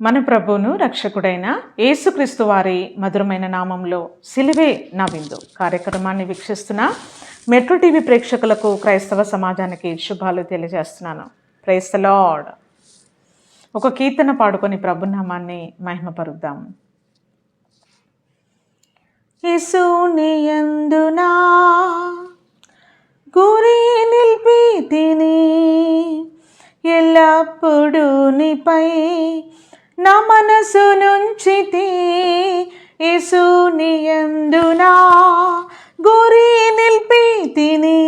మన ప్రభువును రక్షకుడైన యేసుక్రీస్తు వారి మధురమైన నామంలో సిలువే నా విందు కార్యక్రమాన్ని వీక్షిస్తున్న మెట్రో టీవీ ప్రేక్షకులకు క్రైస్తవ సమాజానికి శుభాలు తెలియజేస్తున్నాను. Praise the lord. ఒక కీర్తన పాడుకొని ప్రభునామాన్ని మహిమపరుద్దాం. యేసుని యందునా గురి నిలిపి తిని ఎల్లప్పుడూ నీపై నా మనసు నుంచితి. యేసుని యందునా గురి నిలిపి తిని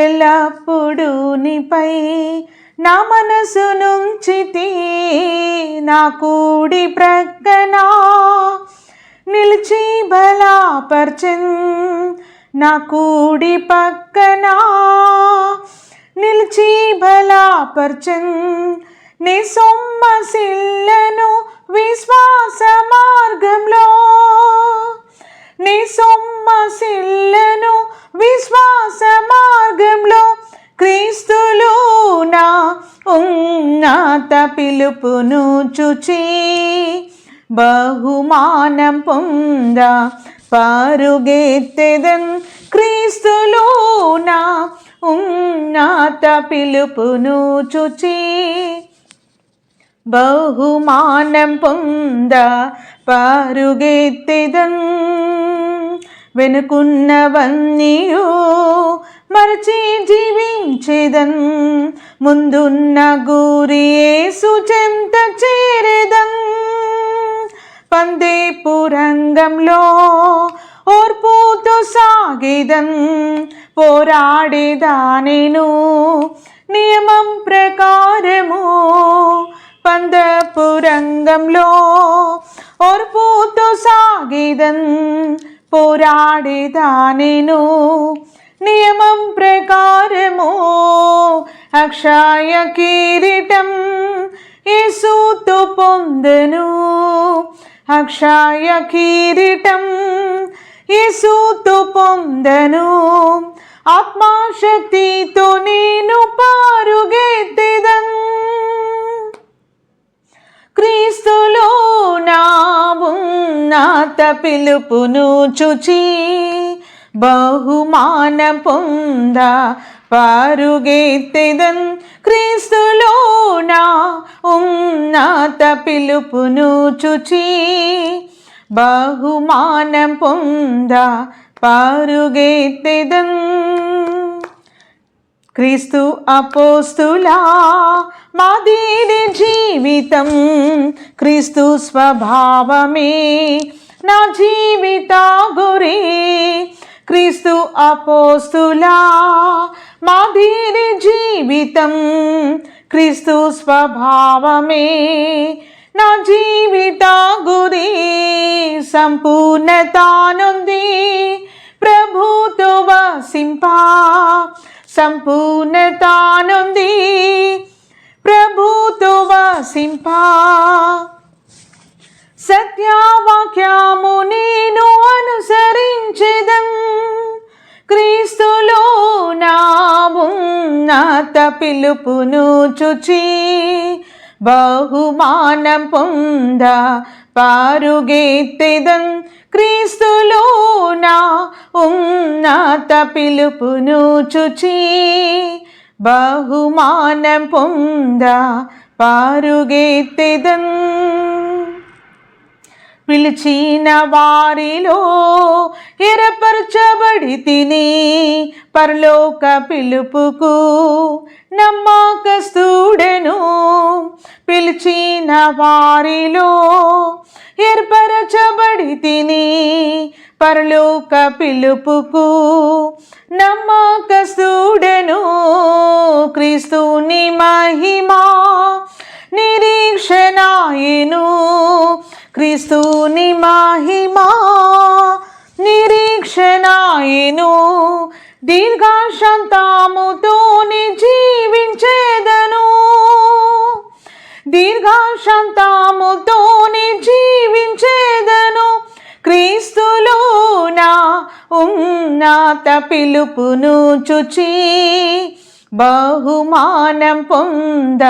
ఎల్లప్పుడూ నీపై నా మనసు నుంచితి. నా కూడి ప్రక్కన నిలిచి బలపర్చెన్, నా కూడి పక్కన నిలిచి బలపర్చెన్. నీ సొమ్మసిల్లను విశ్వాస మార్గంలో, నీ సొమ్మసిల్లను విశ్వాస మార్గంలో. క్రీస్తులో నా ఉన్నత పిలుపును చూచి బహుమానం పొంద పరుగెత్తెదన్. క్రీస్తులో నా ఉన్నత పిలుపును చూచి బహుమానం పొంద పరుగెత్తెదన్. వెనుకున్నవన్నీయు మరచి జీవించెదన్, ముందున్న గురి యేసు చెంత చేరెదన్. పందేపు రంగంలో ఓర్పుతో సాగేదన్, పోరాడేదా నేను నియమం ప్రకారము. పందపు రంగంలో ఓర్పుతో సాగేదన్, పోరాడేదా నేను నియమం ప్రకారము. అక్షయ కిరీటం యేసుతో పొందెను, అక్షయ కిరీటం యేసుతో పొందెను. ఆత్మశక్తితో నేను పరుగెత్తెదన్. క్రీస్తులో నా ఉన్నత పిలుపును చూచి బహుమానం పొంద పరుగెత్తెదన్. క్రీస్తులో నా ఉన్నత పిలుపును చూచి బహుమానం పొంద పరుగెత్తెదన్. క్రీస్తు అపోస్తులా మాదిరి జీవితం, క్రీస్తు స్వభావమే నా జీవిత గురి. క్రీస్తు అపోస్తులా మాదిరి జీవితం, క్రీస్తు స్వభావమే నా జీవిత గురి. సంపూర్ణత నొంది ప్రభుతో వసింప, సంపూర్ణత నొంది ప్రభుతో వసింప. సత్యవాక్యము నేను అనుసరించెదన్. క్రీస్తులో నా ఉన్నత పిలుపును చూచి బహుమానం పొంద పరుగెత్తెదన్. క్రీస్తులో నా ఉన్నత పిలుపును చూచి బహుమానం పొంద పరుగెత్తెదన్. పిలిచిన వారిలో ఏర్పరచబడి తిని పరలోక పిలుపుకు నమ్మకస్తుడెను. పిలిచిన వారిలో ఏర్పరచబడి తిని పరలోక పిలుపుకు నమ్మకస్తుడెను. క్రీస్తుని మహిమా నిరీక్షణాయెను, క్రీస్తుని మహిమా నిరీక్షణాయెను. దీర్ఘశాంతముతోని జీవించెదను, దీర్ఘశాంతముతోని జీవించెదను. క్రీస్తులో నా ఉన్నత పిలుపును చూచి బహుమానం పొంద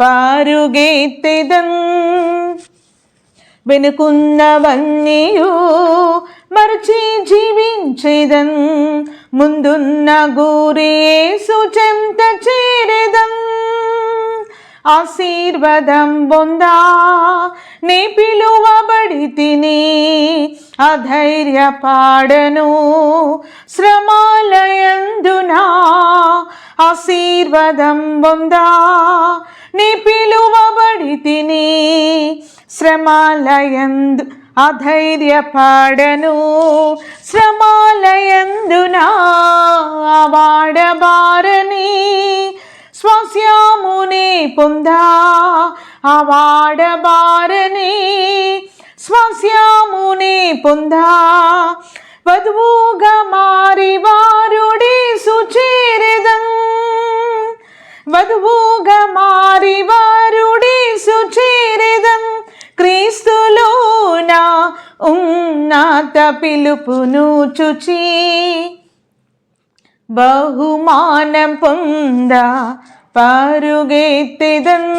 పరుగెత్తెదన్ వెనుకున్నవన్నీయు మరచి జీవించేదన్ ముందున్న గురి యేసు చెంత చేరెదన్ ఆశీర్వాదం పొందా నీ పిలువబడి తిని అధైర్యపాడను శ్రమలయందునా ఆశీర్వాదం పొందా నీ పిలువబడి తిని శ్రమలయందు అధైర్యపాడను శ్రమలయందునా వాడబారని స్వాస్యముని పొందా వాడబారని స్వాస్యముని పొందా వధువుగా మారి వారుడి సుచేరెదన్ వధువుగా మారి వారుడి సుచేరెదన్ క్రీస్తులోన ఉన్నత పిలుపును చుచి బహుమానం పొందా పరుగెత్తెదన్.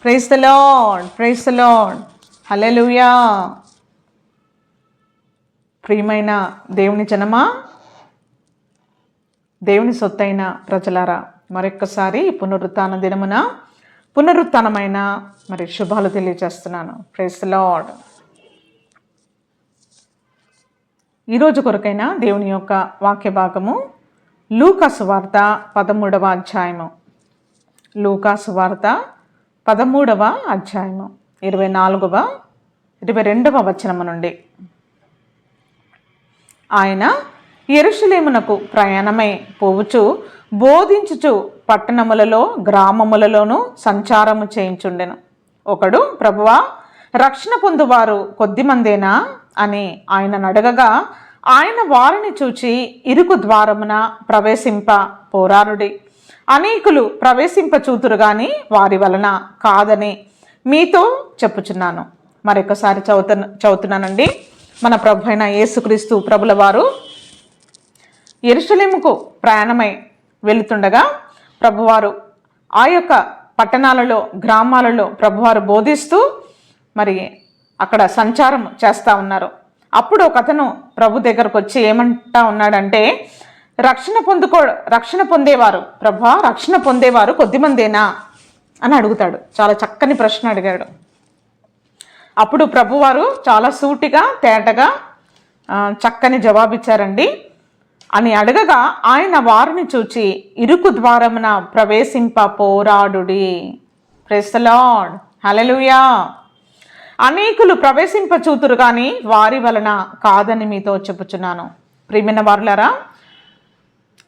Praise the lord, praise the lord, hallelujah. ప్రియమైన దేవుని జనమా, దేవుని సొత్తైన ప్రజలారా, మరొక్కసారి పునరుత్థాన దినమున పునరుత్థానమైన మరి శుభాలు తెలియజేస్తున్నాను. Praise the lord. ఈరోజు కొరకైన దేవుని యొక్క వాక్య భాగము లూకా సువార్త 13వ అధ్యాయము. లూకా సువార్త 13వ అధ్యాయము 24వ 22వ వచనము నుండి. ఆయన యెరూషలేమునకు ప్రయాణమై పోవుచు బోధించుచు పట్టణములలో గ్రామములలోనూ సంచారము చేయించుండెను. ఒకడు, ప్రభువా, రక్షణ పొందువారు కొద్దిమందేనా అని ఆయన అడగగా, ఆయన వారిని చూచి ఇరుకు ద్వారమున ప్రవేశింప పోరారుడి, అనేకులు ప్రవేశింప చూతురు గాని వారి వలన కాదని మీతో చెప్పుచున్నాను. మరొకసారి చదువుతున్నానండి. మన ప్రభు అయిన యేసుక్రీస్తు ప్రభుల వారు యెరూషలేముకు ప్రయాణమై వెళుతుండగా ప్రభువారు ఆ యొక్క పట్టణాలలో గ్రామాలలో ప్రభువారు బోధిస్తూ మరి అక్కడ సంచారం చేస్తూ ఉన్నారు. అప్పుడు ఒక అతను ప్రభు దగ్గరకు వచ్చి ఏమంటా ఉన్నాడంటే, రక్షణ పొందేవారు ప్రభువా, రక్షణ పొందేవారు కొద్దిమందేనా అని అడుగుతాడు. చాలా చక్కని ప్రశ్న అడిగాడు. అప్పుడు ప్రభువారు చాలా సూటిగా తేటగా చక్కని జవాబిచ్చారండి. అని అడగగా, ఆయన వారిని చూచి ఇరుకు ద్వారమున ప్రవేశింప పోరాడుడి. ప్రైజ్ ద లార్డ్, హల్లెలూయా. అనేకులు ప్రవేశింప చూతురు కానీ వారి వలన కాదని మీతో చెప్పుచున్నాను. ప్రియమైన వారులారా,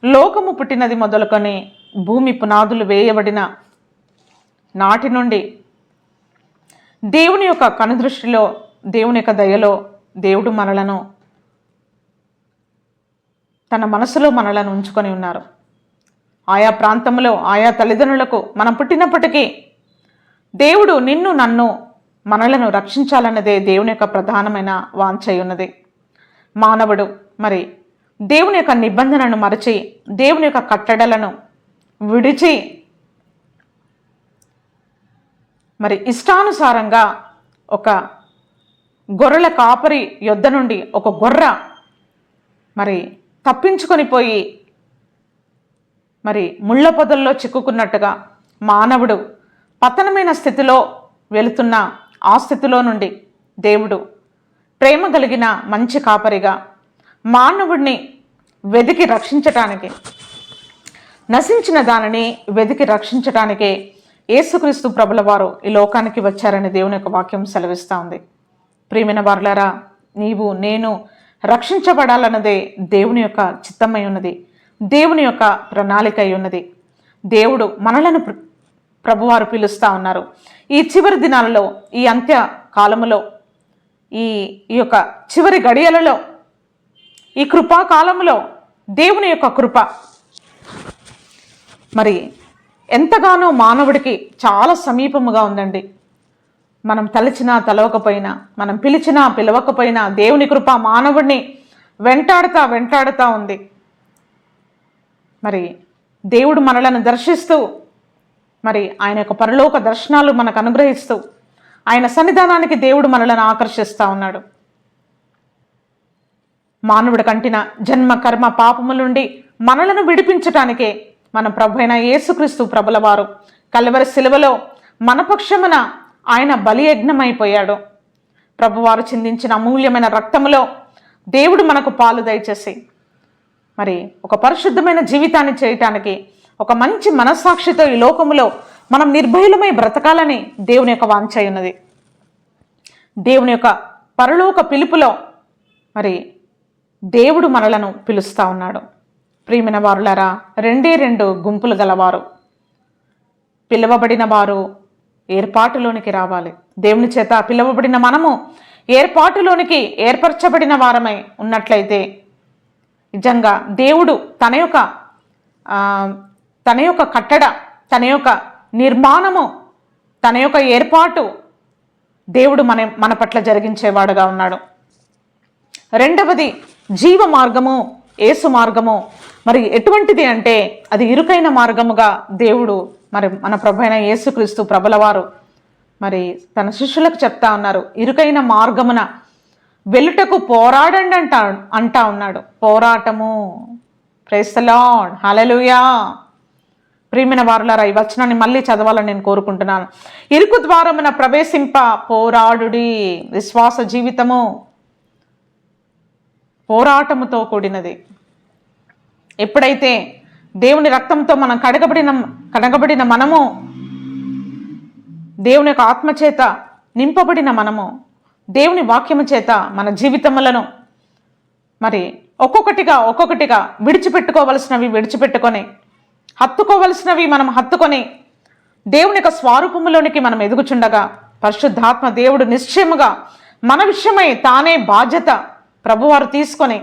లోకము పుట్టినది మొదలుకొని భూమి పునాదులు వేయబడిన నాటి నుండి దేవుని యొక్క కనుదృష్టిలో, దేవుని యొక్క దయలో దేవుడు మనలను తన మనసులో మనలను ఉంచుకొని ఉన్నారు. ఆయా ప్రాంతంలో ఆయా తల్లిదండ్రులకు మనం పుట్టినప్పటికీ దేవుడు నిన్ను నన్ను మనలను రక్షించాలన్నదే దేవుని యొక్క ప్రధానమైన వాంఛ ఉన్నది. మానవుడు మరి దేవుని యొక్క నిబంధనను మరచి దేవుని యొక్క కట్టడలను విడిచి మరి ఇష్టానుసారంగా ఒక గొర్రెల కాపరి యొద్ద నుండి ఒక గొర్రె మరి తప్పించుకొని పోయి మరి ముళ్ళ పొదల్లో చిక్కుకున్నట్టుగా మానవుడు పతనమైన స్థితిలో వెళుతున్న ఆ స్థితిలో నుండి దేవుడు ప్రేమ కలిగిన మంచి కాపరిగా మానవుడిని వెదికి రక్షించటానికి, నశించిన దానిని వెదికి రక్షించటానికే యేసుక్రీస్తు ప్రభుల వారు ఈ లోకానికి వచ్చారని దేవుని యొక్క వాక్యం సెలవిస్తూ ఉంది. ప్రియమైన వారులారా, నీవు నేను రక్షించబడాలన్నదే దేవుని యొక్క చిత్తమై ఉన్నది, దేవుని యొక్క ప్రణాళిక అయి ఉన్నది. దేవుడు మనలను ప్రభువారు పిలుస్తూ ఉన్నారు. ఈ చివరి దినాలలో, ఈ అంత్య కాలములో, ఈ యొక్క చివరి గడియలలో, ఈ కృపాకాలంలో దేవుని యొక్క కృప మరి ఎంతగానో మానవుడికి చాలా సమీపముగా ఉందండి. మనం తలచినా తలవకపోయినా, మనం పిలిచినా పిలవకపోయినా దేవుని కృప మానవుడిని వెంటాడుతా ఉంది. మరి దేవుడు మనలను దర్శిస్తూ మరి ఆయన యొక్క పరలోక దర్శనాలు మనకు అనుగ్రహిస్తూ ఆయన సన్నిధానానికి దేవుడు మనలను ఆకర్షిస్తూ ఉన్నాడు. మానవుడి కంటిన జన్మ కర్మ పాపముల నుండి మనలను విడిపించటానికే మన ప్రభు అయిన యేసుక్రీస్తు ప్రభుల వారు కల్వరి శిలువలో మన పక్షమున ఆయన బలియజ్ఞమైపోయాడు. ప్రభువారు చిందించిన అమూల్యమైన రక్తములో దేవుడు మనకు పాలు దయచేసి మరి ఒక పరిశుద్ధమైన జీవితాన్ని చేయటానికి, ఒక మంచి మనస్సాక్షితో ఈ లోకములో మనం నిర్భయులమై బ్రతకాలని దేవుని యొక్క వాంఛ ఉన్నది. దేవుని యొక్క పరలోక పిలుపులో మరి దేవుడు మనలను పిలుస్తూ ఉన్నాడు. ప్రియమైన వారులారా, 2 గుంపులు గలవారు. పిలువబడిన వారు ఏర్పాటులోనికి రావాలి. దేవుని చేత పిలువబడిన మనము ఏర్పాటులోనికి ఏర్పరచబడిన వారమై ఉన్నట్లయితే నిజంగా దేవుడు తన యొక్క కట్టడ, తన యొక్క నిర్మాణము, తన యొక్క ఏర్పాటు దేవుడు మన పట్ల జరిగించేవాడుగా ఉన్నాడు. రెండవది జీవ మార్గము, యేసు మార్గము. మరి ఎటువంటిది అంటే అది ఇరుకైన మార్గముగా దేవుడు మరి మన ప్రభు అయిన యేసుక్రీస్తు ప్రభుల వారు మరి తన శిష్యులకు చెప్తా ఉన్నారు. ఇరుకైన మార్గమున వెలుటకు పోరాడండి అంటా ఉన్నాడు. పోరాటము. Praise the lord, hallelujah. ప్రియమైన వారులారా, ఈ వచనాన్ని మళ్ళీ చదవాలని నేను కోరుకుంటున్నాను. ఇరుకు ద్వారమున ప్రవేశింప పోరాడుడి. విశ్వాస జీవితము పోరాటముతో కూడినది. ఎప్పుడైతే దేవుని రక్తంతో మనం కడగబడిన మనము, దేవుని యొక్క ఆత్మచేత నింపబడిన మనము, దేవుని వాక్యము చేత మన జీవితములను మరి ఒక్కొక్కటిగా విడిచిపెట్టుకోవలసినవి విడిచిపెట్టుకొని, హత్తుకోవలసినవి మనం హత్తుకొని దేవుని యొక్క స్వరూపములోనికి మనం ఎదుగుచుండగా పరిశుద్ధాత్మ దేవుడు నిశ్చయముగా మన విషయమై తానే బాధ్యత ప్రభువారు తీసుకొని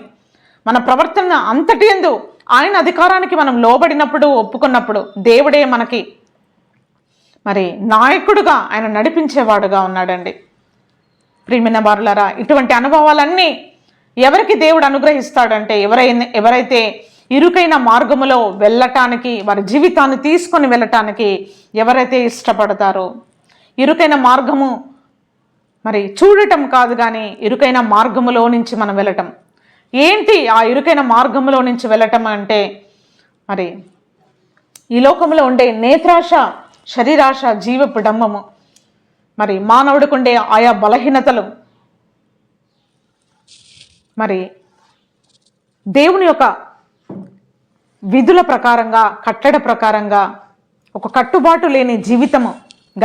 మన ప్రవర్తన అంతటి యందు ఆయన అధికారానికి మనం లోబడినప్పుడు, ఒప్పుకున్నప్పుడు దేవుడే మనకి మరి నాయకుడుగా ఆయన నడిపించేవాడుగా ఉన్నాడండి. ప్రియమైన వారులారా, ఇటువంటి అనుభవాలన్నీ ఎవరికి దేవుడు అనుగ్రహిస్తాడంటే ఎవరైతే ఇరుకైన మార్గములో వెళ్ళటానికి, వారి జీవితాన్ని తీసుకొని వెళ్ళటానికి ఎవరైతే ఇష్టపడతారో. ఇరుకైన మార్గము మరి చూడటం కాదు, కానీ ఇరుకైన మార్గములో నుంచి మనం వెళ్ళటం. ఏంటి ఆ ఇరుకైన మార్గంలో నుంచి వెళ్ళటం అంటే మరి ఈ లోకంలో ఉండే నేత్రాశ, శరీరాశ, జీవపు డంబము, మరి మానవుడికి ఉండే ఆయా బలహీనతలు, మరి దేవుని యొక్క విధుల ప్రకారంగా, కట్టడ ప్రకారంగా ఒక కట్టుబాటు లేని జీవితము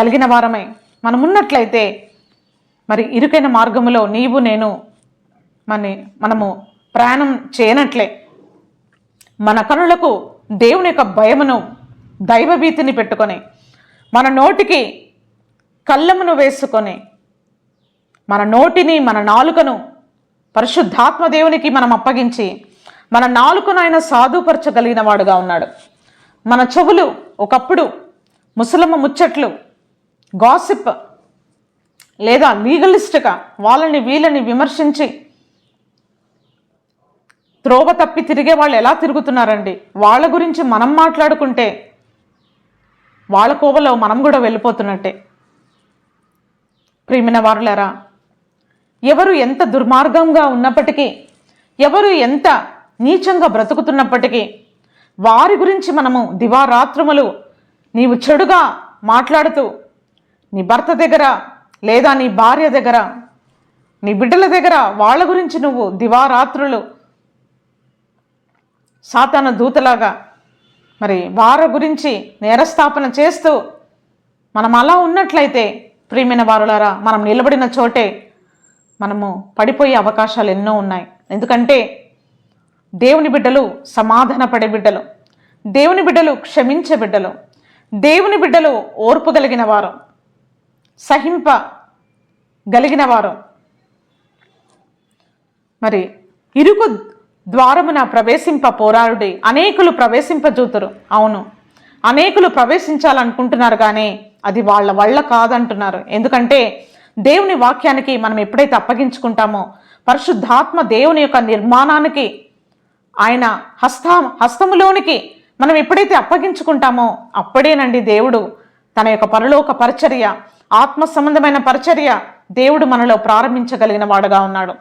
కలిగిన వారమై మనం ఉన్నట్లయితే మరి ఇరుకైన మార్గములో నీవు నేను మనము ప్రయాణం చేయనట్లే. మన కనులకు దేవుని యొక్క భయమును, దైవభీతిని పెట్టుకొని, మన నోటికి కళ్ళమును వేసుకొని, మన నోటిని, మన నాలుకను పరిశుద్ధాత్మ దేవునికి మనం అప్పగించి మన నాలుకను ఆయన సాధుపరచగలిగిన వాడుగా ఉన్నాడు. మన చెవులు ఒకప్పుడు ముసలమ్మ ముచ్చట్లు, గాసిప్ లేదా లీగలిస్ట్గా వాళ్ళని వీళ్ళని విమర్శించి త్రోవ తప్పి తిరిగే వాళ్ళు ఎలా తిరుగుతున్నారండి. వాళ్ళ గురించి మనం మాట్లాడుకుంటే వాళ్ళ కోవలో మనం కూడా వెళ్ళిపోతున్నట్టే. ప్రియమైన వారులారా, ఎవరు ఎంత దుర్మార్గంగా ఉన్నప్పటికీ, ఎవరు ఎంత నీచంగా బ్రతుకుతున్నప్పటికీ వారి గురించి మనము దివారాత్రములు నీవు చెడుగా మాట్లాడుతూ నీ భర్త దగ్గర లేదా నీ భార్య దగ్గర, నీ బిడ్డల దగ్గర వాళ్ళ గురించి నువ్వు దివారాత్రులు సాతాను దూతలాగా మరి వారి గురించి నేరస్థాపన చేస్తూ మనం అలా ఉన్నట్లయితే ప్రియమైన వారులారా, మనం నిలబడిన చోటే మనము పడిపోయే అవకాశాలు ఎన్నో ఉన్నాయి. ఎందుకంటే దేవుని బిడ్డలు సమాధానపడే బిడ్డలు, దేవుని బిడ్డలు క్షమించే బిడ్డలు, దేవుని బిడ్డలు ఓర్పు కలిగిన వారు, సహింప గలిగిన వారు. మరి ఇరుకు ద్వారమున ప్రవేశింప పోరాడుడి. అనేకులు ప్రవేశింపజూతురు. అవును, అనేకులు ప్రవేశించాలనుకుంటున్నారు, కానీ అది వాళ్ళ వల్ల కాదంటున్నారు. ఎందుకంటే దేవుని వాక్యానికి మనం ఎప్పుడైతే అప్పగించుకుంటామో, పరిశుద్ధాత్మ దేవుని యొక్క నిర్మాణానికి, ఆయన హస్తములోనికి మనం ఎప్పుడైతే అప్పగించుకుంటామో అప్పుడేనండి దేవుడు తన యొక్క పరలోక పరిచర్య, ఆత్మ సంబంధమైన పరిచర్య దేవుడు మనలో ప్రారంభించగలిగిన వాడుగా ఉన్నాడు.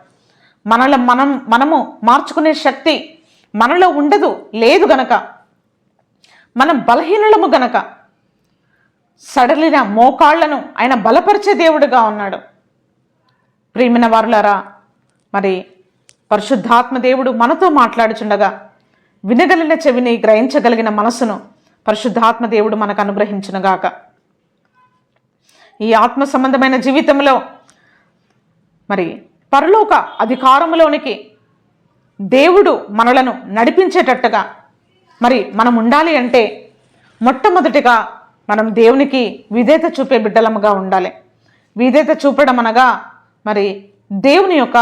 మనము మార్చుకునే శక్తి మనలో ఉండదు, లేదు గనక, మనం బలహీనులము గనక సడలిన మోకాళ్లను ఆయన బలపరిచే దేవుడుగా ఉన్నాడు. ప్రియమైన వారులారా, మరి పరిశుద్ధాత్మ దేవుడు మనతో మాట్లాడుచుండగా వినగలిగిన చెవిని, గ్రహించగలిగిన మనసును పరిశుద్ధాత్మ దేవుడు మనకు అనుగ్రహించునుగాక. ఈ ఆత్మ సంబంధమైన జీవితంలో మరి పరలోక అధికారములోనికి దేవుడు మనలను నడిపించేటట్టుగా మరి మనం ఉండాలి అంటే మొట్టమొదటిగా మనం దేవునికి విధేయత చూపే బిడ్డలముగా ఉండాలి. విధేయత చూపడం అనగా మరి దేవుని యొక్క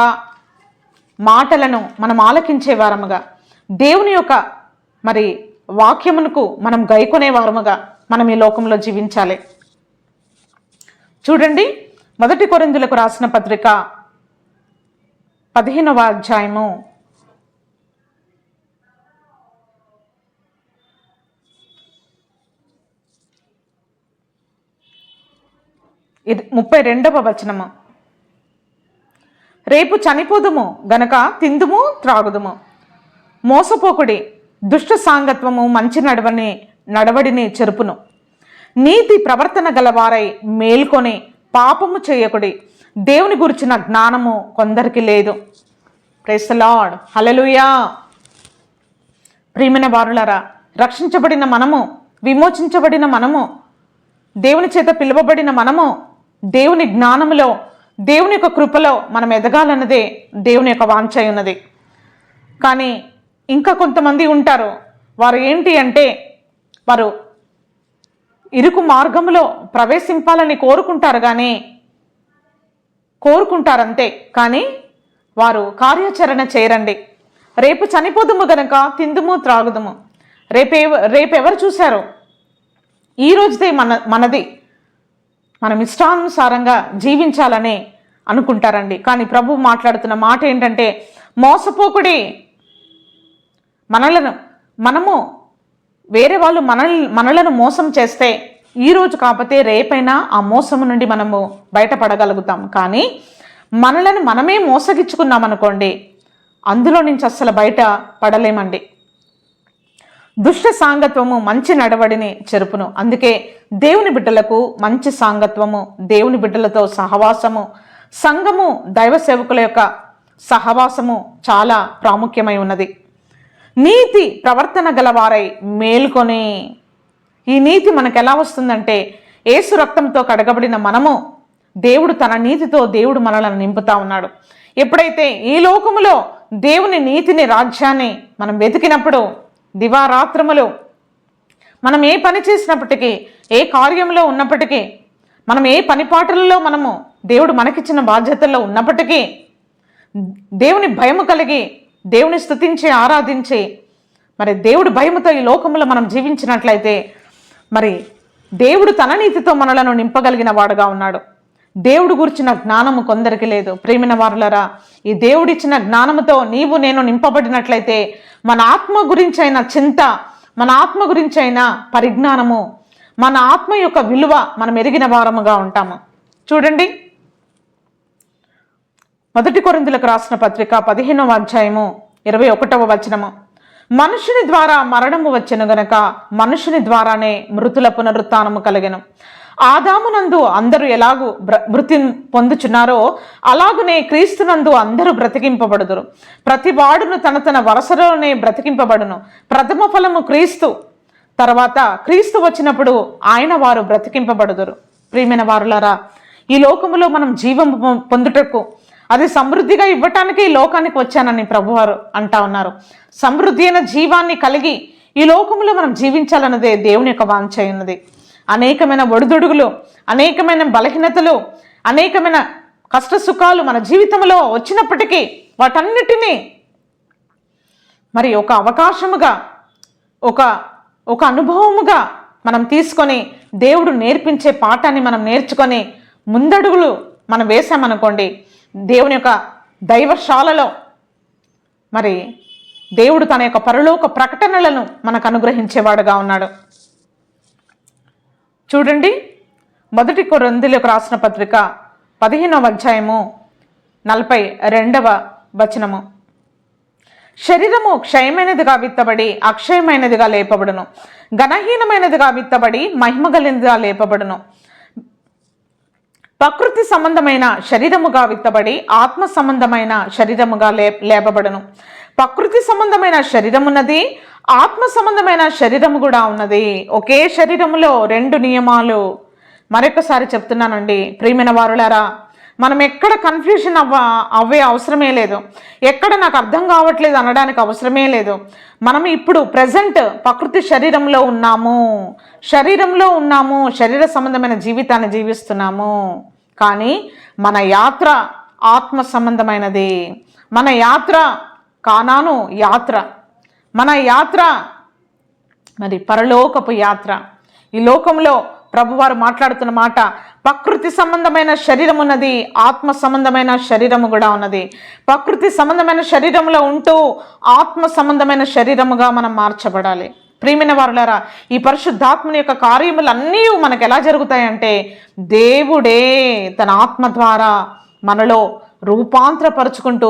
మాటలను మనం ఆలకించే వారముగా, దేవుని యొక్క మరి వాక్యమునకు మనం గైకొనే వారముగా మనం ఈ లోకంలో జీవించాలి. చూడండి, 1 కొరింథీయులకు రాసిన పత్రిక 15వ అధ్యాయము 32వ వచనము. రేపు చనిపోదుము గనక తిందుము త్రాగుదుము, మోసపోకుడి, దుష్ట సాంగత్వము మంచి నడవడిని చెరుపును, నీతి ప్రవర్తన గలవారై మేల్కొని పాపము చేయకుడి, దేవుని గురించిన జ్ఞానము కొందరికి లేదు. Praise the lord, hallelujah. ప్రియమైన వారులారా, రక్షించబడిన మనము, విమోచించబడిన మనము, దేవుని చేత పిలువబడిన మనము దేవుని జ్ఞానములో, దేవుని యొక్క కృపలో మనం ఎదగాలన్నదే దేవుని యొక్క వాంఛ ఉన్నది. కానీ ఇంకా కొంతమంది ఉంటారు, వారు ఏంటి అంటే వారు ఇరుకు మార్గంలో ప్రవేశింపాలని కోరుకుంటారంతే, కానీ వారు కార్యాచరణ చేయరండి. రేపు చనిపోదుము గనక తిందుము త్రాగుదుము. రేపెవరు చూశారు? ఈ రోజుదే మనది, మనం ఇష్టానుసారంగా జీవించాలని అనుకుంటారండి. కానీ ప్రభు మాట్లాడుతున్న మాట ఏంటంటే, మోసపోకుడి. మనము వేరే వాళ్ళు మనలను మోసం చేస్తే ఈరోజు కాకపోతే రేపైనా ఆ మోసము నుండి మనము బయటపడగలుగుతాం. కానీ మనలను మనమే మోసగిచ్చుకున్నాం అనుకోండి, అందులో నుంచి అస్సలు బయట పడలేమండి. దుష్ట సాంగత్వము మంచి నడవడిని చెరుపును. అందుకే దేవుని బిడ్డలకు మంచి సాంగత్వము, దేవుని బిడ్డలతో సహవాసము, సంఘము, దైవ సేవకుల యొక్క సహవాసము చాలా ప్రాముఖ్యమై ఉన్నది. నీతి ప్రవర్తన గలవారై మేల్కొని. ఈ నీతి మనకు ఎలా వస్తుందంటే, యేసు రక్తంతో కడగబడిన మనము, దేవుడు తన నీతితో దేవుడు మనలను నింపుతా ఉన్నాడు. ఎప్పుడైతే ఈ లోకములో దేవుని నీతిని, రాజ్యాన్ని మనం వెతికినప్పుడు, దివారాత్రములు మనం ఏ పని చేసినప్పటికీ, ఏ కార్యంలో ఉన్నప్పటికీ, మనం ఏ పనిపాటలలో మనము దేవుడు మనకిచ్చిన బాధ్యతల్లో ఉన్నప్పటికీ దేవుని భయము కలిగి, దేవుని స్తుతించి ఆరాధించి, మరి దేవుడి భయముతో ఈ లోకంలో మనం జీవించినట్లయితే మరి దేవుడు తన నీతితో మనలను నింపగలిగిన వాడుగా ఉన్నాడు. దేవుడు గురించిన జ్ఞానము కొందరికి లేదు. ప్రియమైన వారులారా, ఈ దేవుడిచ్చిన జ్ఞానముతో నీవు నేను నింపబడినట్లయితే మన ఆత్మ గురించైన చింత, మన ఆత్మ గురించైన పరిజ్ఞానము, మన ఆత్మ యొక్క విలువ మనం ఎరిగిన వారముగా ఉంటాము. చూడండి, 1 కొరింథీయులకు రాసిన పత్రిక 15వ అధ్యాయము 21వ వచనము. మనుషుని ద్వారా మరణము వచ్చెను గనక మనుషుని ద్వారానే మృతుల పునరుత్థానము కలిగెను. ఆదామునందు అందరూ ఎలాగూ మృతి పొందుచున్నారో అలాగునే క్రీస్తునందు అందరూ బ్రతికింపబడుదురు. ప్రతి వాడును తన వరసలోనే బ్రతికింపబడును. ప్రథమ ఫలము క్రీస్తు, తర్వాత క్రీస్తు వచ్చినప్పుడు ఆయన వారు బ్రతికింపబడుదురు. ప్రియమైన వారులారా, ఈ లోకములో మనం జీవం పొందుటకు, అది సమృద్ధిగా ఇవ్వటానికి ఈ లోకానికి వచ్చానని ప్రభువారు అంటా ఉన్నారు. సమృద్ధి అయిన జీవాన్ని కలిగి ఈ లోకంలో మనం జీవించాలన్నదే దేవుని యొక్క వాంఛ ఉన్నది. అనేకమైన ఒడిదుడుగులు, అనేకమైన బలహీనతలు, అనేకమైన కష్ట సుఖాలు మన జీవితంలో వచ్చినప్పటికీ వాటన్నిటినీ మరి ఒక అవకాశముగా, ఒక అనుభవముగా మనం తీసుకొని, దేవుడు నేర్పించే పాఠాన్ని మనం నేర్చుకొని ముందడుగులు మనం వేసామనుకోండి, దేవుని యొక్క దైవశాలలో మరి దేవుడు తన యొక్క పరలోక ప్రకటనలను మనకు అనుగ్రహించేవాడుగా ఉన్నాడు. చూడండి, 1 కొరింథీయులకు రాసిన పత్రిక 15వ అధ్యాయము 42వ వచనము. శరీరము క్షయమైనదిగా విత్తబడి అక్షయమైనదిగా లేపబడును, ఘనహీనమైనదిగా విత్తబడి మహిమగలినదిగా లేపబడును. ప్రకృతి సంబంధమైన శరీరముగా విత్తబడి ఆత్మ సంబంధమైన శరీరముగా లేపబడును. ప్రకృతి సంబంధమైన శరీరమున్నది, ఆత్మ సంబంధమైన శరీరము కూడా ఉన్నది. ఒకే శరీరములో 2 నియమాలు. మరొకసారి చెప్తున్నానండి ప్రియమైన వారులారా, మనం ఎక్కడ కన్ఫ్యూజన్ అవ్వే అవసరమే లేదు, ఎక్కడ నాకు అర్థం కావట్లేదు అనడానికి అవసరమే లేదు. మనం ఇప్పుడు ప్రజెంట్ ప్రకృతి శరీరంలో ఉన్నాము, శరీర సంబంధమైన జీవితాన్ని జీవిస్తున్నాము. కానీ మన యాత్ర ఆత్మ సంబంధమైనది. మన యాత్ర కానాను యాత్ర, మన యాత్ర మరి పరలోకపు యాత్ర. ఈ లోకంలో ప్రభువారు మాట్లాడుతున్న మాట, ప్రకృతి సంబంధమైన శరీరం ఉన్నది, ఆత్మ సంబంధమైన శరీరము కూడా ఉన్నది. ప్రకృతి సంబంధమైన శరీరంలో ఉంటూ ఆత్మ సంబంధమైన శరీరముగా మనం మార్చబడాలి. ప్రియమైన వారులారా, ఈ పరిశుద్ధాత్మని యొక్క కార్యములన్నీ మనకు ఎలా జరుగుతాయంటే, దేవుడే తన ఆత్మ ద్వారా మనలో రూపాంతరపరుచుకుంటూ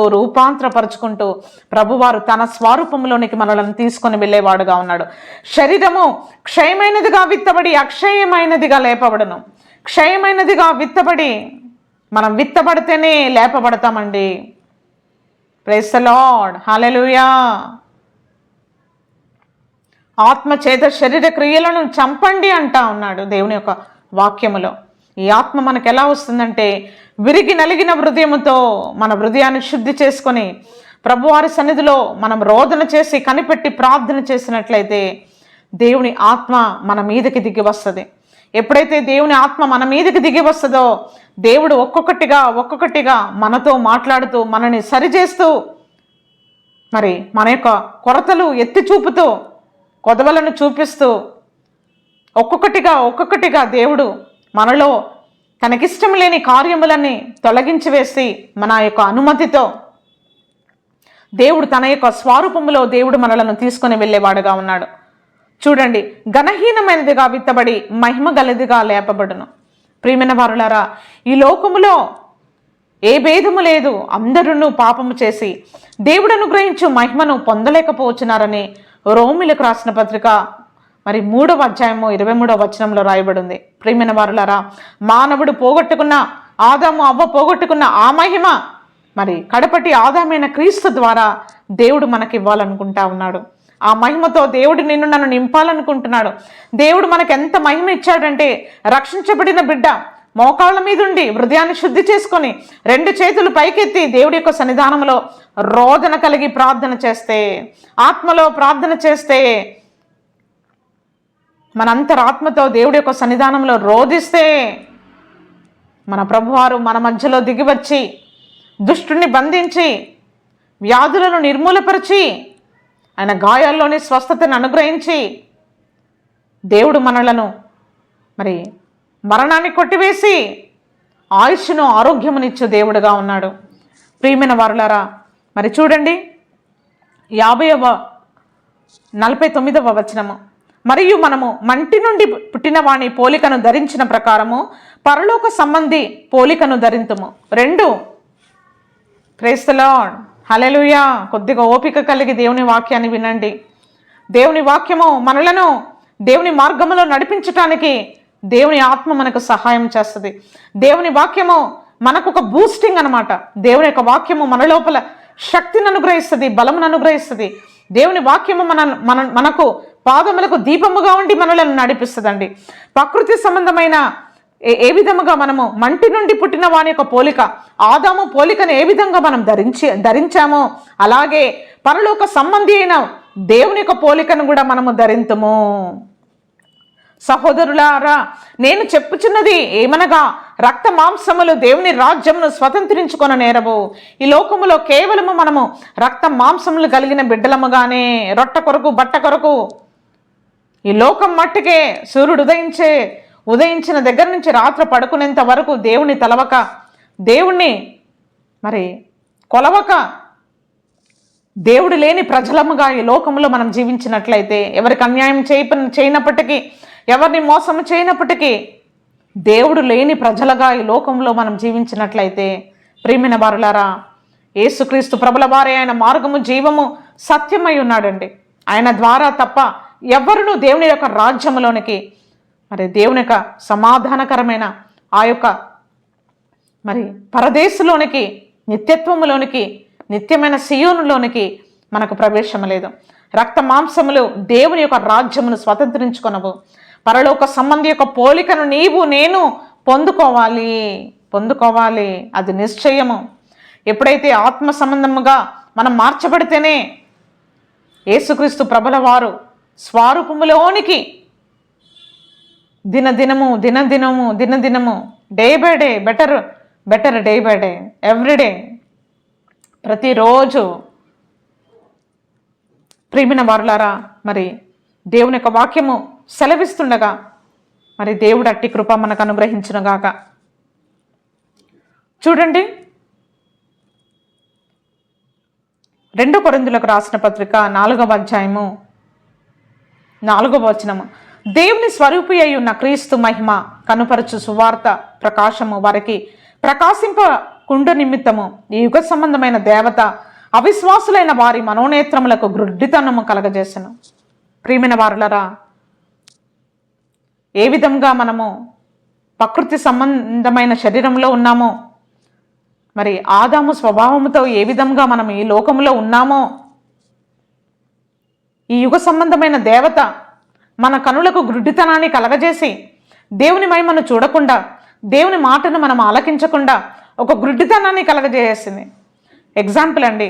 ప్రభువారు తన స్వరూపంలోనికి మనలను తీసుకొని వెళ్ళేవాడుగా ఉన్నాడు. శరీరము క్షయమైనదిగా విత్తబడి అక్షయమైనదిగా లేపబడును. క్షయమైనదిగా విత్తబడి, మనం విత్తబడితేనే లేపబడతామండి. ప్రైజ్ ది లార్డ్, హల్లెలూయా. ఆత్మ చేత శరీర క్రియలను చంపండి అంటా ఉన్నాడు దేవుని యొక్క వాక్యములో. ఈ ఆత్మ మనకు ఎలా వస్తుందంటే, విరిగి నలిగిన హృదయముతో మన హృదయాన్ని శుద్ధి చేసుకొని ప్రభువారి సన్నిధిలో మనం రోదన చేసి కనిపెట్టి ప్రార్థన చేసినట్లయితే దేవుని ఆత్మ మన మీదకి దిగి వస్తుంది. ఎప్పుడైతే దేవుని ఆత్మ మన మీదకి దిగి వస్తుందో, దేవుడు ఒక్కొక్కటిగా మనతో మాట్లాడుతూ మనని సరిచేస్తూ, మరి మన యొక్క కొరతలు ఎత్తి చూపుతూ, కొదవలను చూపిస్తూ ఒక్కొక్కటిగా దేవుడు మనలో తనకిష్టం లేని కార్యములన్నీ తొలగించి వేసి మన యొక్క అనుమతితో దేవుడు తన యొక్క స్వరూపములో దేవుడు మనలను తీసుకొని వెళ్ళేవాడుగా ఉన్నాడు. చూడండి, ఘనహీనమైనదిగా విత్తబడి మహిమ గలదిగా లేపబడును. ప్రియమైన వారులారా, ఈ లోకములో ఏ భేదము లేదు, అందరూ పాపము చేసి దేవుడు అనుగ్రహించు మహిమను పొందలేకపోవచ్చున్నారని రోమిలకు రాసిన పత్రిక మరి 3వ అధ్యాయము 23వ వచనంలో రాయబడింది. ప్రియమైన వారులారా, మానవుడు పోగొట్టుకున్న, ఆదాము అవ్వ పోగొట్టుకున్న ఆ మహిమ మరి కడపటి ఆదామైన క్రీస్తు ద్వారా దేవుడు మనకి ఇవ్వాలనుకుంటా ఉన్నాడు. ఆ మహిమతో దేవుడు నన్ను నింపాలనుకుంటున్నాడు. దేవుడు మనకు ఎంత మహిమ ఇచ్చాడంటే, రక్షించబడిన బిడ్డ మోకాళ్ళ మీదుండి హృదయాన్ని శుద్ధి చేసుకొని 2 చేతులు పైకెత్తి దేవుడి యొక్క సన్నిధానంలో రోదన కలిగి ప్రార్థన చేస్తే, ఆత్మలో ప్రార్థన చేస్తే, మన అంతరాత్మతో దేవుడి యొక్క సన్నిధానంలో రోదిస్తే, మన ప్రభువారు మన మధ్యలో దిగివచ్చి దుష్టుని బంధించి వ్యాధులను నిర్మూలపరిచి ఆయన గాయాల్లోని స్వస్థతను అనుగ్రహించి దేవుడు మనలను మరి మరణాన్ని కొట్టివేసి ఆయుష్ను ఆరోగ్యమునిచ్చు దేవుడుగా ఉన్నాడు. ప్రియమైన వారులారా, మరి చూడండి 49వ వచనము. మరియు మనము మంటి నుండి పుట్టిన వాని పోలికను ధరించిన ప్రకారము పరలోక సంబంధి పోలికను ధరింతుము. 2 ప్రైజ్ ది లార్డ్, హల్లెలూయా. కొద్దిగా ఓపిక కలిగి దేవుని వాక్యాన్ని వినండి. దేవుని వాక్యము మనలను దేవుని మార్గములో నడిపించటానికి దేవుని ఆత్మ మనకు సహాయం చేస్తుంది. దేవుని వాక్యము మనకు ఒక బూస్టింగ్ అనమాట. దేవుని యొక్క వాక్యము మన లోపల శక్తిని అనుగ్రహిస్తుంది, బలమును అనుగ్రహిస్తుంది. దేవుని వాక్యము మనకు పాదములకు దీపముగా ఉండి మనలను నడిపిస్తుందండి. ప్రకృతి సంబంధమైన ఏ విధముగా మనము మంటి నుండి పుట్టిన వాని యొక్క పోలిక, ఆదాము పోలికను ఏ విధంగా మనం ధరించామో అలాగే పరలోక సంబంధి అయిన దేవుని యొక్క పోలికను కూడా మనము ధరింతుము. సహోదరులారా, నేను చెప్పుచున్నది ఏమనగా, రక్త మాంసములు దేవుని రాజ్యమును స్వతంత్రించుకొన నేరవు. ఈ లోకములో కేవలము మనము రక్త మాంసములు కలిగిన బిడ్డలముగానే, రొట్ట కొరకు బట్ట కొరకు ఈ లోకం మట్టుకే సూర్యుడు ఉదయించిన దగ్గర నుంచి రాత్రి పడుకునేంత వరకు దేవుని తలవక, దేవుణ్ణి మరి కొలవక, దేవుడు లేని ప్రజలముగా ఈ లోకంలో మనం జీవించినట్లయితే, ఎవరికి అన్యాయం చేయనప్పటికీ, ఎవరిని మోసం చేయనప్పటికీ దేవుడు లేని ప్రజలుగా ఈ లోకంలో మనం జీవించినట్లయితే ప్రియమైన వారులారా, యేసుక్రీస్తు ప్రభుల వారే ఆయన మార్గము, జీవము, సత్యమై ఉన్నాడండి. ఆయన ద్వారా తప్ప ఎవరునూ దేవుని యొక్క రాజ్యములోనికి, మరి దేవుని యొక్క సమాధానకరమైన ఆ యొక్క మరి పరదేశంలోనికి, నిత్యత్వములోనికి, నిత్యమైన సియోనులోనికి మనకు ప్రవేశం లేదు. రక్త మాంసములు దేవుని యొక్క రాజ్యమును స్వతంత్రించుకొనవు. పరలోక సంబంధి యొక్క పోలికను నీవు నేను పొందుకోవాలి. అది నిశ్చయము. ఎప్పుడైతే ఆత్మ సంబంధముగా మనం మార్చబడితేనే యేసుక్రీస్తు ప్రభుల వారు స్వరూపములోనికి దినదినము day by day better day by day everyday, ప్రతిరోజు ప్రియమైన వారులారా, మరి దేవుని యొక్క వాక్యము సెలవిస్తుండగా మరి దేవుడు అట్టి కృప మనకు అనుగ్రహించునుగాక. చూడండి, 2 కొరింథీయులకు రాసిన పత్రిక 4వ అధ్యాయము 4వ వచనము. దేవుని స్వరూపి అయి ఉన్న క్రీస్తు మహిమ కనుపరచు సువార్త ప్రకాశము వారికి ప్రకాశింపకుండు నిమిత్తము ఈ యుగ సంబంధమైన దేవత అవిశ్వాసులైన వారి మనోనేత్రములకు గ్రుడ్డితనము కలగజేసెను. ప్రియమైన వారులారా, ఏ విధంగా మనము ప్రకృతి సంబంధమైన శరీరంలో ఉన్నామో, మరి ఆదాము స్వభావముతో ఏ విధంగా మనం ఈ లోకంలో ఉన్నామో, ఈ యుగ సంబంధమైన దేవత మన కనులకు గ్రుడ్డితనాన్ని కలగజేసి దేవుని మహిమను చూడకుండా, దేవుని మాటను మనం ఆలకించకుండా ఒక గ్రుడ్డితనాన్ని కలగజేసింది. ఎగ్జాంపుల్ అండి,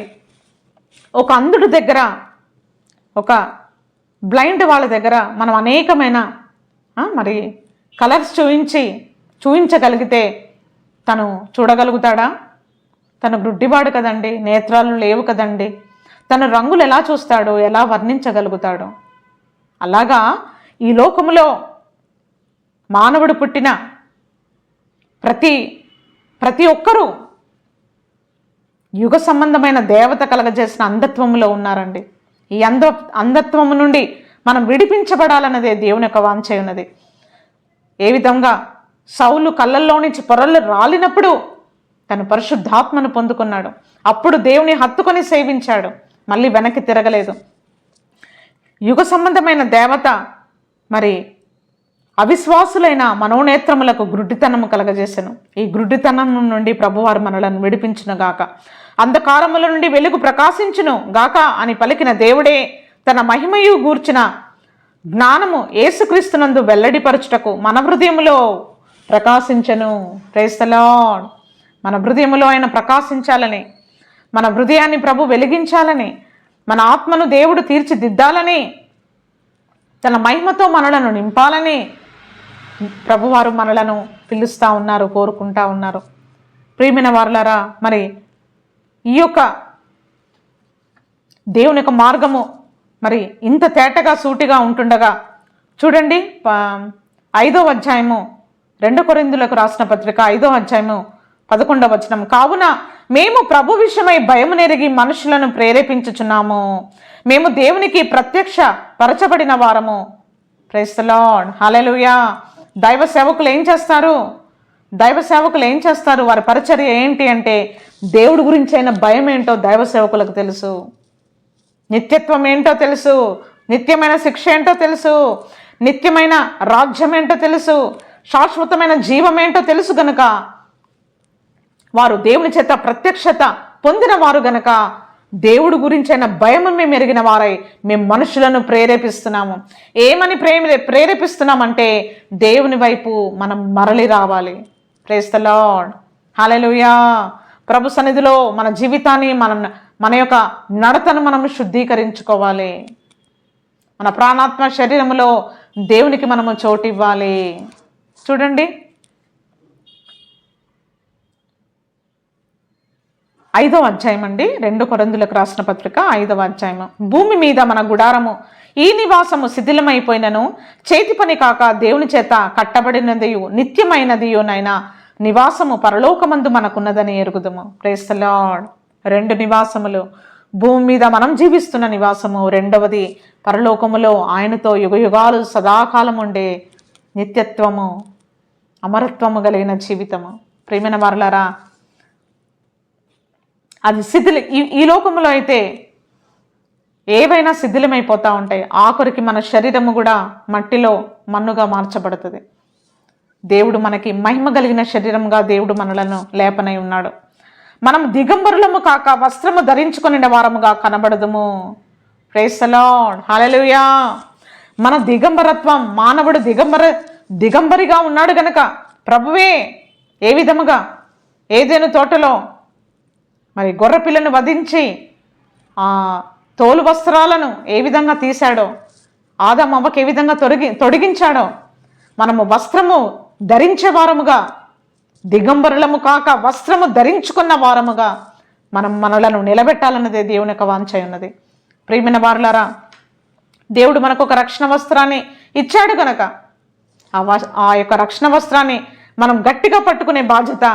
ఒక అంధుడి దగ్గర, ఒక బ్లైండ్ వాళ్ళ దగ్గర మనం అనేకమైన మరి కలర్స్ చూయించగలిగితే తను చూడగలుగుతాడా? తను గ్రుడ్డివాడు కదండి, నేత్రాలు లేవు కదండి, తను రంగులు ఎలా చూస్తాడో, ఎలా వర్ణించగలుగుతాడో? అలాగా ఈ లోకములో మానవుడు పుట్టిన ప్రతి ఒక్కరూ యుగ సంబంధమైన దేవత కలగజేసిన అంధత్వములో ఉన్నారండి. ఈ అంధత్వము నుండి మనం విడిపించబడాలన్నదే దేవుని యొక్క వాంఛ ఉన్నది. ఏ విధంగా సౌలు కళ్ళల్లో నుంచి పొరలు రాలినప్పుడు తను పరిశుద్ధాత్మను పొందుకున్నాడు. అప్పుడు దేవుని హత్తుకొని సేవించాడు, మళ్ళీ వెనక్కి తిరగలేదు. యుగ సంబంధమైన దేవత మరి అవిశ్వాసులైన మనోనేత్రములకు గ్రుడ్డితనము కలగజేసెను. ఈ గ్రుడ్డితనం నుండి ప్రభువారు మనలను విడిపించునుగాక. అంధకారముల నుండి వెలుగు ప్రకాశించును గాక అని పలికిన దేవుడే తన మహిమయు గూర్చిన జ్ఞానము యేసుక్రీస్తునందు వెల్లడిపరచుటకు మన హృదయములో ప్రకాశించను. Praise the lord. మన హృదయములో ఆయన ప్రకాశించాలని, మన హృదయాన్ని ప్రభు వెలిగించాలని, మన ఆత్మను దేవుడు తీర్చిదిద్దాలని, తన మహిమతో మనలను నింపాలని ప్రభువారు మనలను పిలుస్తూ ఉన్నారు, కోరుకుంటా ఉన్నారు. ప్రియమైన వారులారా, మరి ఈ యొక్క దేవుని యొక్క మార్గము మరి ఇంత తేటగా సూటిగా ఉంటుండగా చూడండి, 5వ అధ్యాయము 2 కొరింథీయులకు రాసిన పత్రిక 5వ అధ్యాయము 11వ వచనం. కావున మేము ప్రభు విషయమై భయము నెరిగి మనుషులను ప్రేరేపించుచున్నాము. మేము దేవునికి ప్రత్యక్ష పరచబడిన వారము. Praise the lord. హల్లెలూయా. దైవ సేవకులు ఏం చేస్తారు? వారి పరిచర్య ఏంటి అంటే దేవుడి గురించి అయిన భయం ఏంటో దైవ సేవకులకు తెలుసు. నిత్యత్వం ఏంటో తెలుసు, నిత్యమైన శిక్ష ఏంటో తెలుసు, నిత్యమైన రాజ్యం ఏంటో తెలుసు, శాశ్వతమైన జీవం ఏంటో తెలుసు గనుక వారు దేవుని చేత ప్రత్యక్షత పొందిన వారు గనక దేవుడి గురించైన భయం మేము ఎరిగిన వారై మేము మనుషులను ప్రేరేపిస్తున్నాము. ఏమని ప్రేరేపిస్తున్నామంటే దేవుని వైపు మనం మరలి రావాలి. Praise the lord. హల్లెలూయా. ప్రభు సన్నిధిలో మన జీవితాన్ని, మన యొక్క నడతను మనం శుద్ధీకరించుకోవాలి. మన ప్రాణాత్మ శరీరంలో దేవునికి మనము చోటు ఇవ్వాలి. చూడండి, 5వ అధ్యాయం అండి, 2 కొరింథీయులకు రాసిన పత్రిక 5వ అధ్యాయము. భూమి మీద మన గుడారము ఈ నివాసము శిథిలమైపోయినను చేతి పని కాక దేవుని చేత కట్టబడినదియు నిత్యమైనదియునైనా నివాసము పరలోకమందు మనకున్నదని ఎరుగుదుము. Praise the lord. 2 నివాసములు, భూమి మీద మనం జీవిస్తున్న నివాసము, రెండవది పరలోకములో ఆయనతో యుగయుగాలు సదాకాలం ఉండే నిత్యత్వము, అమరత్వము కలిగిన జీవితము. ప్రియమైన వారలారా, అది ఈ లోకములో అయితే ఏవైనా శిథిలమైపోతూ ఉంటాయి. ఆఖరికి మన శరీరము కూడా మట్టిలో మన్నుగా మార్చబడుతుంది. దేవుడు మనకి మహిమ కలిగిన శరీరంగా దేవుడు మనలను లేపనై ఉన్నాడు. మనం దిగంబరులము కాక వస్త్రము ధరించుకునే వారముగా కనబడదుము. ప్రైజ్ ది లార్డ్, హల్లెలూయా. మన దిగంబరత్వం, మానవుడు దిగంబరిగా ఉన్నాడు గనక ప్రభువే ఏ విధముగా ఏదైనా తోటలో మరి గొర్రెపిల్లను వధించి ఆ తోలు వస్త్రాలను ఏ విధంగా తీశాడో, ఆదాము అవ్వకు ఏ విధంగా తొడిగించాడో, మనము వస్త్రము ధరించే వారముగా, దిగంబరులము కాక వస్త్రము ధరించుకున్న వారముగా మనలను నిలబెట్టాలన్నదే దేవుని యొక్క వాంఛ ఉన్నది. ప్రియమైన వారులారా, దేవుడు మనకు ఒక రక్షణ వస్త్రాన్ని ఇచ్చాడు కనుక ఆ యొక్క రక్షణ వస్త్రాన్ని మనం గట్టిగా పట్టుకునే బాధ్యత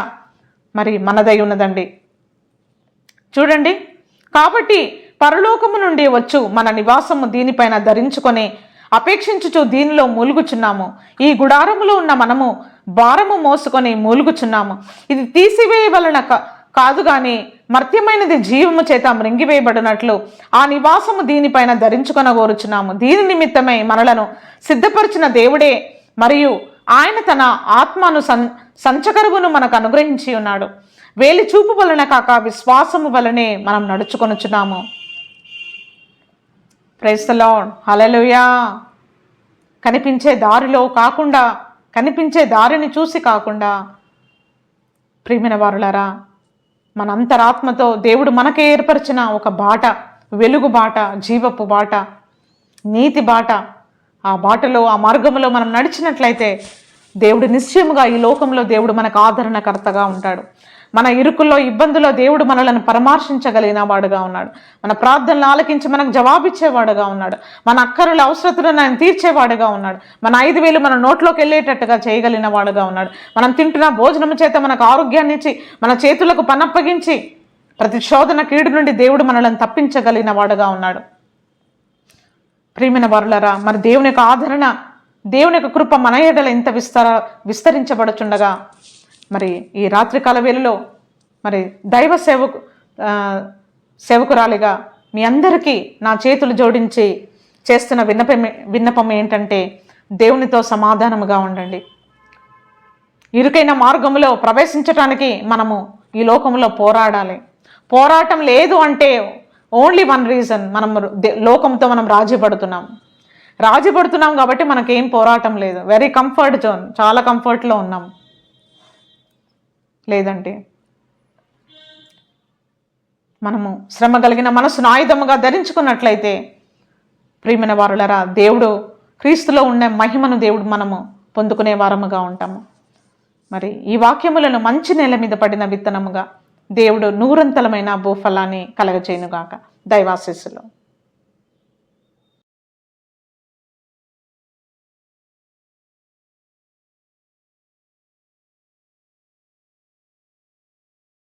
మరి మనదై ఉన్నదండి. చూడండి, కాబట్టి పరలోకము నుండి వచ్చు మన నివాసము దీనిపైన ధరించుకొని అపేక్షించుచు దీనిలో మూలుగుచున్నాము. ఈ గుడారములో ఉన్న మనము భారము మోసుకొని మూలుగుచున్నాము. ఇది తీసివేయవలన కాదు గాని మర్త్యమైనది జీవము చేత మృంగివేయబడినట్లు ఆ నివాసము దీనిపైన ధరించుకొనగోరుచున్నాము. దీని నిమిత్తమై మనలను సిద్ధపరిచిన దేవుడే మరియు ఆయన తన ఆత్మను సంచకరువును మనకు అనుగ్రహించి ఉన్నాడు. వేలి చూపు వలన కాక విశ్వాసము వలనే మనం నడుచుకొనుచున్నాము. ప్రైజ్ ది లార్డ్, హల్లెలూయా. కనిపించే దారిలో కాకుండా, కనిపించే దారిని చూసి కాకుండా, ప్రియమైన వారులారా, మన అంతరాత్మతో దేవుడు మనకే ఏర్పరిచిన ఒక బాట, వెలుగు బాట, జీవపు బాట, నీతి బాట, ఆ బాటలో, ఆ మార్గంలో మనం నడిచినట్లయితే దేవుడు నిశ్చయముగా ఈ లోకంలో దేవుడు మనకు ఆదరణకర్తగా ఉంటాడు. మన ఇరుకుల్లో, ఇబ్బందుల్లో దేవుడు మనలను పరామర్శించగలిగిన వాడుగా ఉన్నాడు. మన ప్రార్థనలు ఆలకించి మనకు జవాబిచ్చేవాడుగా ఉన్నాడు. మన అక్కరుల అవసరతలను ఆయన తీర్చేవాడుగా ఉన్నాడు. మన 5,000 మన నోట్లోకి వెళ్ళేటట్టుగా చేయగలిగిన వాడుగా ఉన్నాడు. మనం తింటున్న భోజనం చేత మనకు ఆరోగ్యాన్ని ఇచ్చి, మన చేతులకు పనప్పగించి ప్రతి శోధన కీడు నుండి దేవుడు మనలను తప్పించగలిగిన వాడుగా ఉన్నాడు. ప్రియమైన వారులారా, మరి దేవుని యొక్క ఆదరణ, దేవుని యొక్క కృప మన ఎడల ఇంత విస్తరించబడుచుండగా, మరి ఈ రాత్రికాల వేళలో మరి దైవ సేవకురాలిగా మీ అందరికీ నా చేతులు జోడించి చేస్తున్న విన్నపం ఏంటంటే, దేవునితో సమాధానముగా ఉండండి. ఇరుకైన మార్గంలో ప్రవేశించటానికి మనము ఈ లోకంలో పోరాడాలి. పోరాటం లేదు అంటే ఓన్లీ వన్ రీజన్, మనం లోకంతో మనం రాజీ పడుతున్నాం కాబట్టి మనకేం పోరాటం లేదు. వెరీ కంఫర్ట్ జోన్, చాలా కంఫర్ట్లో ఉన్నాం. లేదంటే మనము శ్రమ కలిగిన మనసును ఆయుధముగా ధరించుకున్నట్లయితే, ప్రియమైన వారులారా, దేవుడు క్రీస్తులో ఉన్న మహిమను మనము పొందుకునే వారముగా ఉంటాము. మరి ఈ వాక్యములను మంచి నేల మీద పడిన విత్తనముగా దేవుడు 100 భూఫలాన్ని కలగచేయునుగాక. దైవాశీస్సులు.